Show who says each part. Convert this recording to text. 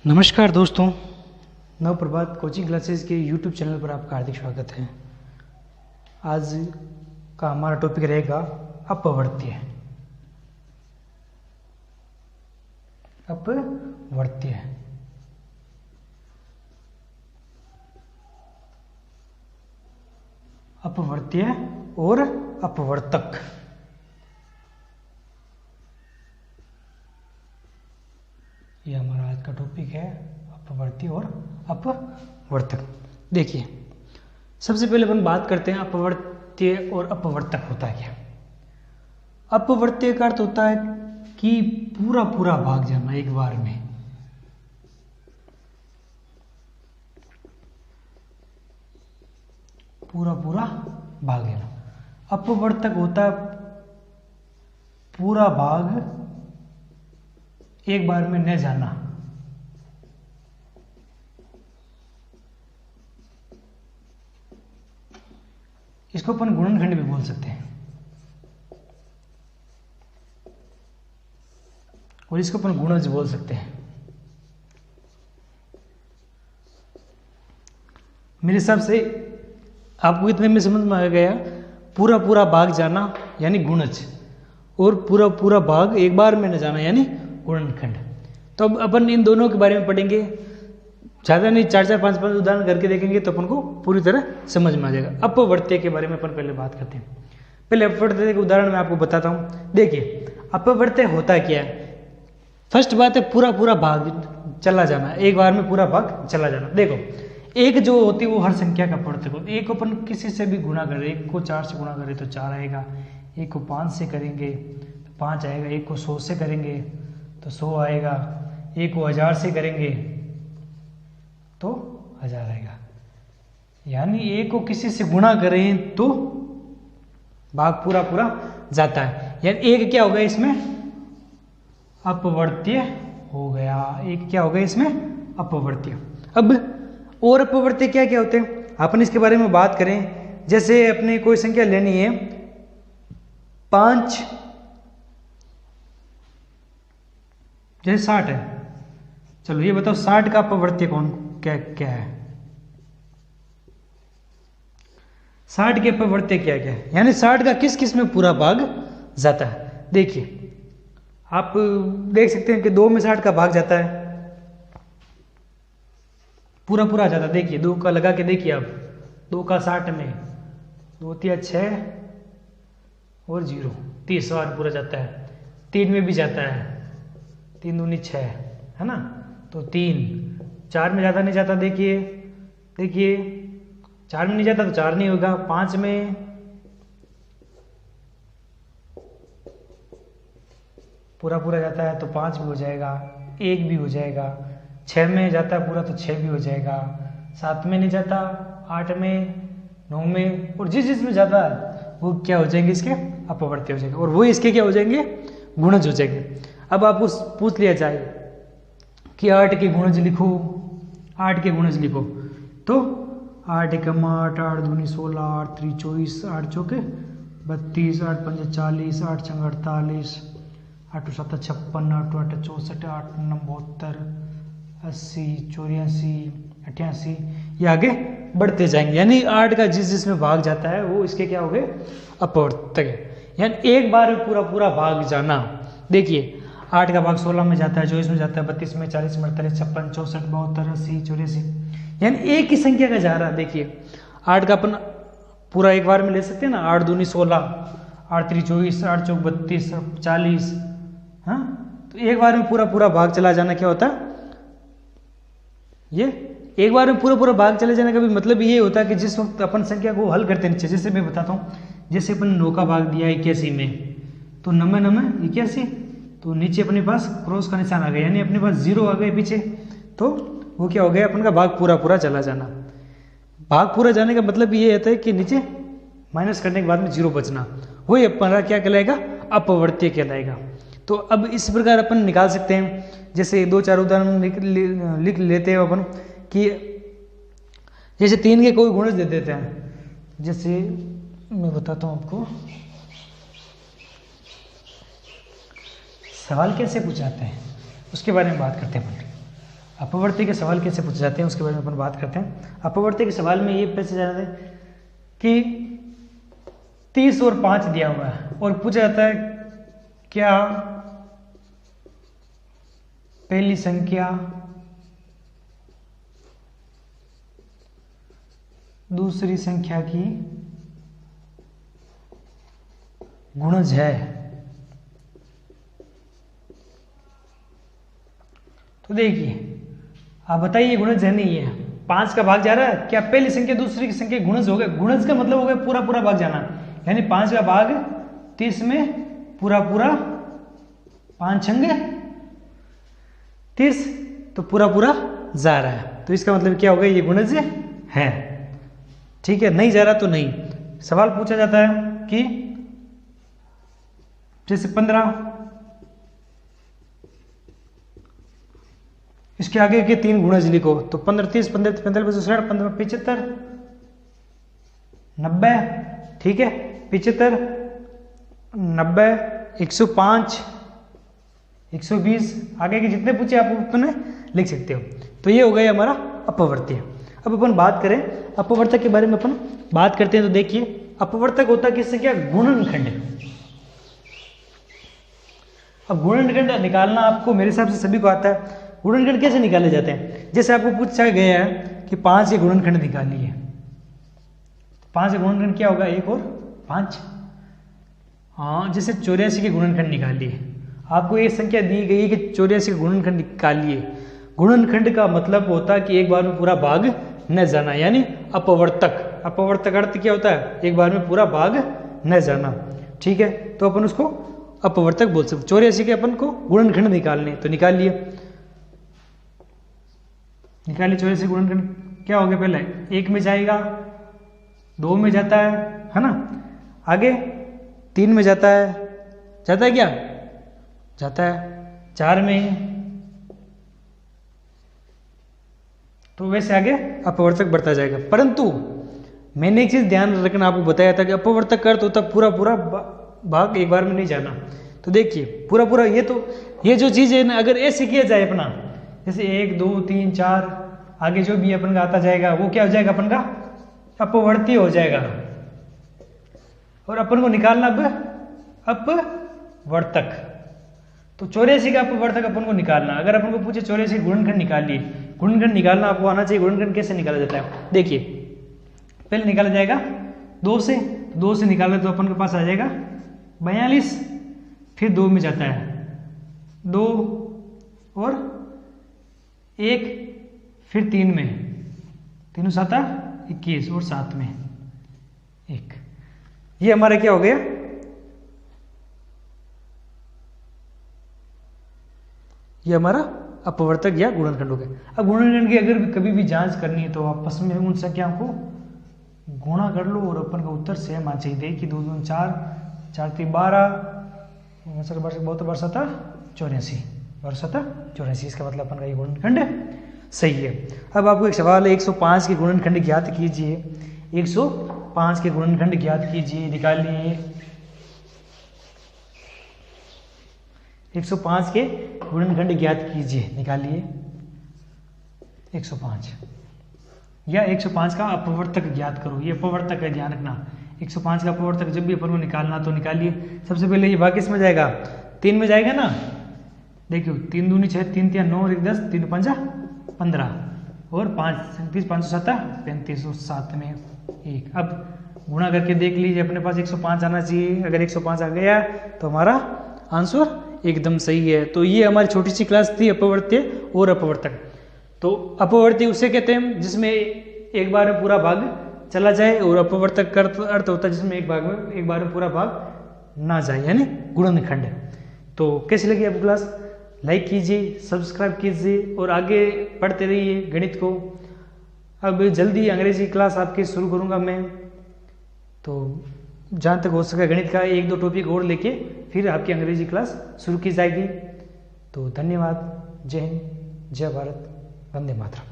Speaker 1: नमस्कार दोस्तों, नव प्रभात कोचिंग क्लासेस के YouTube चैनल पर आपका हार्दिक स्वागत है। आज का हमारा टॉपिक रहेगा अपवर्त्य। अपवर्त्य अपवर्त्य और अपवर्तक। ये हमारा आज का टॉपिक है, अपवर्त्य और अपवर्तक। देखिए, सबसे पहले अपन बात करते हैं अपवर्त्य और अपवर्तक होता है क्या। अपवर्त्य का अर्थ होता है कि पूरा पूरा भाग जाना एक बार में। पूरा पूरा भाग लेना। अपवर्तक होता है पूरा भाग एक बार में न जाना। इसको अपन गुणनखंड भी बोल सकते हैं और इसको अपन गुणज बोल सकते हैं। मेरे हिसाब से आपको इतने में समझ में आ गया, पूरा पूरा भाग जाना यानी गुणज, और पूरा पूरा भाग एक बार में न जाना यानी गुणनखंड। तो अब अपन इन दोनों के बारे में पढ़ेंगे, ज़्यादा नहीं, 4-4, 5-5 उदाहरण करके देखेंगे तो अपन को पूरी तरह समझ में आ जाएगा। अपवर्त्य के बारे में अपन पहले बात करते हैं। पहले अपवर्त्य के उदाहरण मैं आपको बताता हूँ। देखिए, अपवर्त्य होता क्या है। फर्स्ट बात है पूरा पूरा भाग चला जाना, एक बार में पूरा भाग चला जाना। देखो, एक जो होती है वो हर संख्या का अपवर्तक होती है। एक को अपन किसी से भी गुणा करें, एक को 4 से गुणा करें तो 4 आएगा, एक को 5 से करेंगे तो 5 आएगा, एक को 100 से करेंगे तो 100 आएगा, एक को 1000 से करेंगे तो 1000 आएगा। यानी एक को किसी से गुणा करें तो भाग पूरा पूरा जाता है। यानी एक क्या हो गया इसमें, अपवर्त्य हो गया। एक क्या हो गया इसमें, अपवर्त्य। अब और अपवर्त्य क्या क्या होते हैं अपन इसके बारे में बात करें। जैसे अपने कोई संख्या लेनी है 5, जैसे 60 है। चलो ये बताओ 60 का अपवर्त्य कौन क्या क्या है। 60 के अपवर्त्य क्या क्या है, यानी 60 का किस किस में पूरा भाग जाता है। देखिए, आप देख सकते हैं कि 2 में 60 का भाग जाता है, पूरा पूरा जाता है। देखिए 2 का लगा के देखिए आप, 2 का 60 में 2 तिया 6 और 0, 30 बार पूरा जाता है। 3 में भी जाता है, 3 दूनी 6 है ना, तो 3। 4 में ज़्यादा नहीं जाता। देखिए 4 में नहीं जाता तो 4 नहीं होगा। 5 में पूरा पूरा जाता है तो 5 भी हो जाएगा, 1 भी हो जाएगा। 6 में जाता है पूरा तो 6 भी हो जाएगा। 7 में नहीं जाता, 8 में, 9 में, और जिस जिस में जाता है वो क्या हो जाएंगे, इसके अपवर्त्य हो जाएंगे, और वो इसके क्या हो जाएंगे, गुणज हो जाएंगे। अब आप पूछ लिया जाए कि 8 के गुणज लिखो, 8 के गुणज लिखो, तो 8 एकम 8, 8 दूनी 16, 8 3 24, 8 चौके 32, 8 पंजे 40, 8 छंग 48, 8 7 56, 8 8 64, 8 9 72, 80 84 88, ये आगे बढ़ते जाएंगे। यानी 8 का जिस जिसमें भाग जाता है वो इसके क्या हो गए, अपवर्तक। यानी एक बार में पूरा पूरा भाग जाना। देखिए 8 का भाग 16 में जाता है, 24 में जाता है, 32 में, 40 में, 48, 56, 64, 72, 80 84, यानी एक ही संख्या का जा रहा है। देखिए 8 का अपन पूरा एक बार में ले सकते हैं ना, 8 दूनी 16, 8 3 24, 8 चौक 32, 40, हाँ, तो एक बार में पूरा पूरा भाग चला जाना क्या होता है, ये एक बार में पूरा पूरा भाग चले जाने का भी मतलब ये होता है कि जिस वक्त अपन संख्या को हल करते हैं नीचे, जैसे मैं बताता हूँ, जैसे अपन 9 का भाग दिया 81 में, तो 9 9 81, तो नीचे अपने पास क्रॉस का निशान आ गया, यानी अपने पास 0 आ गए पीछे, तो वो क्या हो गया, अपन का भाग पूरा पूरा चला जाना। भाग पूरा जाने का मतलब ये होता है कि नीचे माइनस करने के बाद में 0 बचना, वही अपना क्या कहलाएगा, अपवर्त्य कहलाएगा। तो अब इस प्रकार अपन निकाल सकते हैं। जैसे 2-4 उदाहरण लिख लेते हैं अपन कि जैसे 3 के कोई गुणज दे देते हैं। जैसे मैं बताता हूँ आपको, सवाल कैसे पूछाते हैं उसके बारे में बात करते हैं अपन। अपवर्ती के सवाल कैसे पूछे जाते हैं उसके बारे में अपन बात करते हैं। अपवर्ती के सवाल में ये पूछा जाता है कि 30 और 5 दिया हुआ है और पूछा जाता है क्या पहली संख्या दूसरी संख्या की गुणज है। तो देखिए आप बताइए गुणज है नहीं है, 5 का भाग जा रहा है, क्या पहली संख्या दूसरी की संख्या गुणज हो गए? गुणज का मतलब हो गया पूरा पूरा भाग जाना, यानी 5 का भाग 30 में पूरा पूरा 5 छंगे 30, तो पूरा पूरा जा रहा है, तो इसका मतलब क्या हो गया? ये गुणज है। ठीक है, नहीं जा रहा तो नहीं। सवाल पूछा जाता है कि जैसे 15, इसके आगे के 3 गुणज लिखो, तो 15 30 15 45 60 15 75 90। ठीक है, 75 90 105 120, आगे के जितने पूछे आप उतने लिख सकते हो। तो ये हो गया हमारा अपवर्त्य। अब अपन बात करें अपवर्तक के बारे में, अपन बात करते हैं तो देखिए अपवर्तक होता है किससे? क्या? गुणनखंड। अब गुणनखंड निकालना आपको मेरे हिसाब से सभी को आता है। गुणनखंड कैसे निकाले जाते हैं? जैसे आपको पूछा गया है कि 5 के गुणनखंड निकालिए, 5 के गुणनखंड क्या होगा? 1 और 5। हाँ, जैसे 84 के गुणनखंड निकालिए, आपको ये संख्या दी गई है कि 84 के गुणनखंड निकालिए। गुणनखंड का मतलब होता है कि एक बार में पूरा भाग न जाना, यानी अपवर्तक। अपवर्तक अर्थ क्या होता है? एक बार में पूरा भाग न जाना। ठीक है, तो अपन उसको अपवर्तक बोल सकते। 84 के अपन को गुणनखंड निकालने, तो निकालिए 84 गुणनखंड क्या हो गया? पहले 1 में जाएगा, 2 में जाता है ना, आगे 3 में जाता है क्या? जाता है 4 में, तो वैसे आगे अपवर्तक बढ़ता जाएगा। परंतु मैंने एक चीज ध्यान रखना आपको बताया था कि अपवर्तक अर्थ होता पूरा पूरा भाग एक बार में नहीं जाना। तो देखिए पूरा पूरा ये जो चीज है ना, अगर ऐसे किया जाए अपना, जैसे 1 2 3 4 आगे जो भी अपन का आता जाएगा वो क्या हो जाएगा? अपन का अपवर्ती हो जाएगा। और अपन को निकालना अपवर्तक, तो 84 का अपवर्तक अपन को निकालना। अगर अपन को पूछे 84 गुणनखंड निकालिए, गुणनखंड निकालना आपको आना चाहिए। गुणनखंड कैसे निकाला जाता है? देखिए पहले निकाला जाएगा 2 से, 2 से निकाले तो अपन के पास आ जाएगा 42, फिर 2 में जाता है 2 और 1, फिर 3 में, 3 7 21 और 7 में 1। ये हमारा क्या हो गया? ये हमारा अपवर्तक या गुणनखंड हो गया। अब गुणनखंड की अगर कभी भी जांच करनी है तो आपस में उन संख्याओं को गुणा कर लो और अपन का उत्तर सेम आ चाहिए। देखिए 2 2 4 4 3 12 बहुत वर्ष था 84 वर्ष था 84, इसका मतलब अपन का ये गुणनखंड सही है। अब आपको एक सवाल है, 105 के गुणनखंड ज्ञात कीजिए। 105 के गुणनखंड ज्ञात कीजिए, निकालिए। 105 के गुणनखंड ज्ञात कीजिए, निकालिए 105 या 105 का अपवर्तक ज्ञात करो। ये अपवर्तक है, ध्यान रखना। 105 का अपवर्तक जब भी अपन को निकालना तो निकालिए। सबसे पहले ये भाग किसमें जाएगा? 3 में जाएगा ना। देखियो 3 दूनी 6 3 3 9 1 10 3 5 15 और 5 37 5 7 35 और 7 में 1। अब गुणा करके देख लीजिए, अपने पास 105 आना चाहिए। अगर 105 आ गया तो हमारा आंसर एकदम सही है। तो ये हमारी छोटी सी क्लास थी अपवर्त्य और अपवर्तक। तो अपवर्त्य उसे कहते हैं जिसमें एक बार में पूरा भाग चला जाए, और अपवर्तक का अर्थ होता है जिसमें एक बार में पूरा भाग ना जाए, यानी गुणनखंड। तो कैसी लगी आपको क्लास? लाइक कीजिए, सब्सक्राइब कीजिए और आगे पढ़ते रहिए गणित को। अब जल्दी अंग्रेजी क्लास आपकी शुरू करूँगा मैं, तो जहाँ तक हो सके गणित का 1-2 टॉपिक और लेके फिर आपकी अंग्रेजी क्लास शुरू की जाएगी। तो धन्यवाद। जय हिंद, जय भारत, वंदे मातरम।